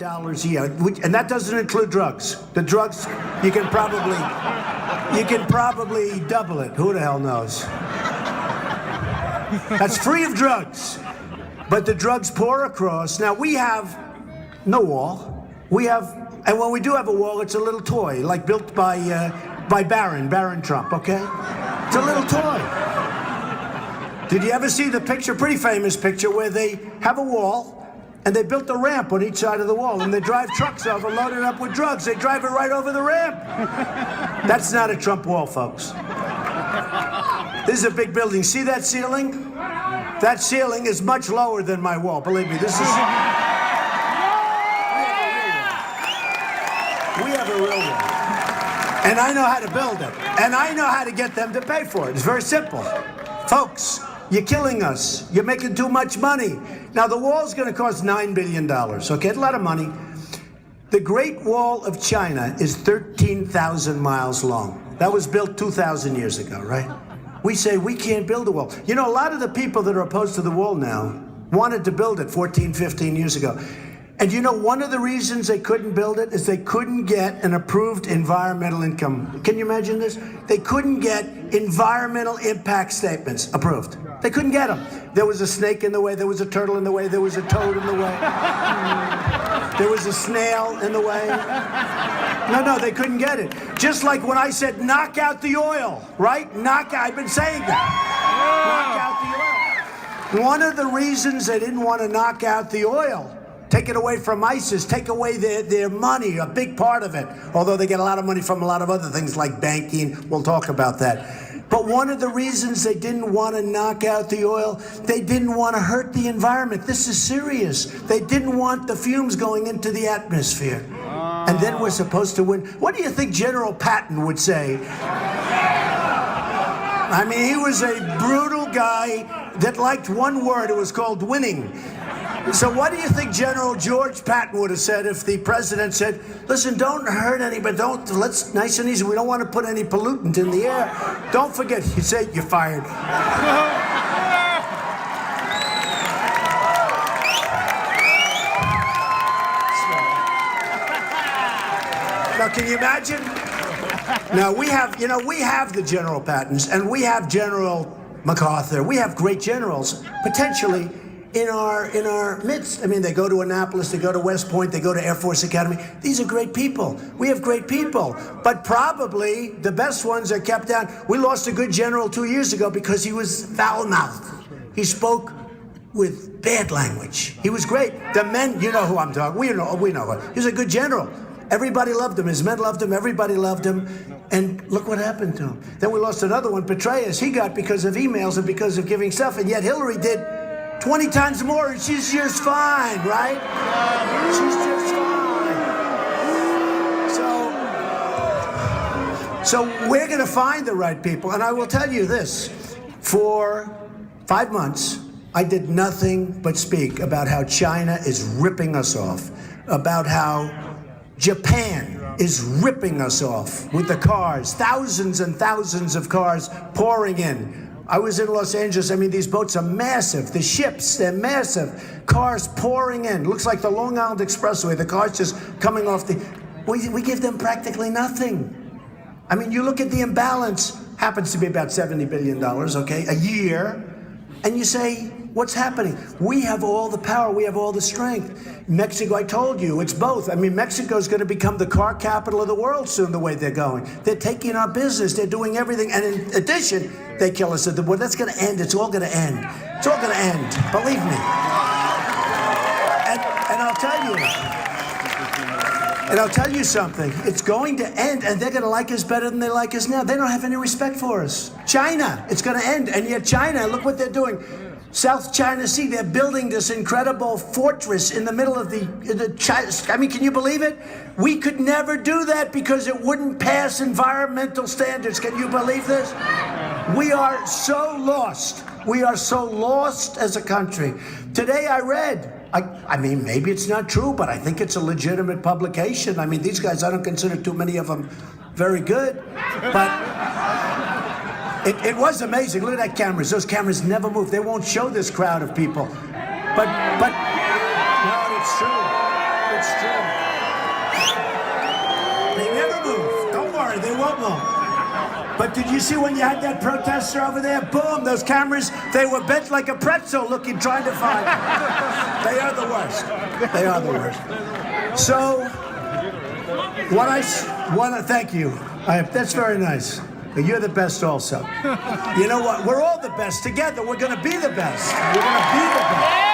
a year, and that doesn't include drugs. The drugs, you can probably double it. Who the hell knows? That's free of drugs. But the drugs pour across. Now, we have no wall. And when we do have a wall, it's a little toy, like built by Barron Trump, okay? It's a little toy. Did you ever see the picture, pretty famous picture, where they have a wall, and they built a ramp on each side of the wall, and they drive trucks over loaded up with drugs. They drive it right over the ramp. That's not a Trump wall, folks. This is a big building. See that ceiling? That ceiling is much lower than my wall. Believe me, this is... We have a real one. And I know how to build it. And I know how to get them to pay for it. It's very simple. Folks, you're killing us. You're making too much money. Now, the wall's going to cost $9 billion, okay? A lot of money. The Great Wall of China is 13,000 miles long. That was built 2,000 years ago, right? We say we can't build a wall. You know, a lot of the people that are opposed to the wall now wanted to build it 14, 15 years ago. And you know, one of the reasons they couldn't build it is they couldn't get an approved environmental income. Can you imagine this? They couldn't get environmental impact statements approved. They couldn't get them. There was a snake in the way, there was a turtle in the way, there was a toad in the way. There was a snail in the way. No, they couldn't get it. Just like when I said, knock out the oil, right? I've been saying that. Knock out the oil. One of the reasons they didn't want to knock out the oil, take it away from ISIS, take away their money, a big part of it. Although they get a lot of money from a lot of other things like banking. We'll talk about that. But one of the reasons they didn't want to knock out the oil, they didn't want to hurt the environment. This is serious. They didn't want the fumes going into the atmosphere. And then we're supposed to win. What do you think General Patton would say? I mean, he was a brutal guy that liked one word. It was called winning. So what do you think General George Patton would have said if the president said, listen, don't hurt anybody, let's nice and easy, we don't want to put any pollutant in the air. Don't forget, he'd say, you're fired. Now, can you imagine? Now, we have the General Pattons, and we have General MacArthur. We have great generals, potentially, in our midst. I mean, they go to Annapolis, they go to West Point, they go to Air Force Academy. These are great people. We have great people. But probably the best ones are kept down. We lost a good general 2 years ago because he was foul-mouthed. He spoke with bad language. He was great. The men, you know who I'm talking, we know him. He was a good general. Everybody loved him. His men loved him. Everybody loved him. And look what happened to him. Then we lost another one, Petraeus. He got because of emails and because of giving stuff. And yet Hillary did 20 times more, and she's just fine, right? She's just fine. So we're going to find the right people. And I will tell you this. For 5 months, I did nothing but speak about how China is ripping us off, about how Japan is ripping us off with the cars, thousands and thousands of cars pouring in. I was in Los Angeles. I mean, these boats are massive. The ships, they're massive. Cars pouring in. Looks like the Long Island Expressway. The cars just coming off the... We give them practically nothing. I mean, you look at the imbalance. Happens to be about $70 billion, okay, a year. And you say, what's happening? We have all the power. We have all the strength. Mexico, I told you, it's both. I mean, Mexico's going to become the car capital of the world soon, the way they're going. They're taking our business. They're doing everything. And in addition, they kill us at the border. That's going to end. It's all going to end. It's all going to end. Believe me. And I'll tell you something. It's going to end, and they're going to like us better than they like us now. They don't have any respect for us. China, it's going to end. And yet China, look what they're doing. South China Sea, they're building this incredible fortress in the middle of the China. I mean, can you believe it? We could never do that because it wouldn't pass environmental standards. Can you believe this? We are so lost. We are so lost as a country. Today I read, I mean, maybe it's not true, but I think it's a legitimate publication. I mean, these guys, I don't consider too many of them very good, but it was amazing. Look at that cameras. Those cameras never move. They won't show this crowd of people. But no, it's true. It's true. They never move. Don't worry, they won't move. But did you see when you had that protester over there? Boom, those cameras, they were bent like a pretzel looking, trying to find. They are the worst. They are the worst. So, what I want to thank you. That's very nice. But you're the best also. You know what? We're all the best together. We're going to be the best. We're going to be the best.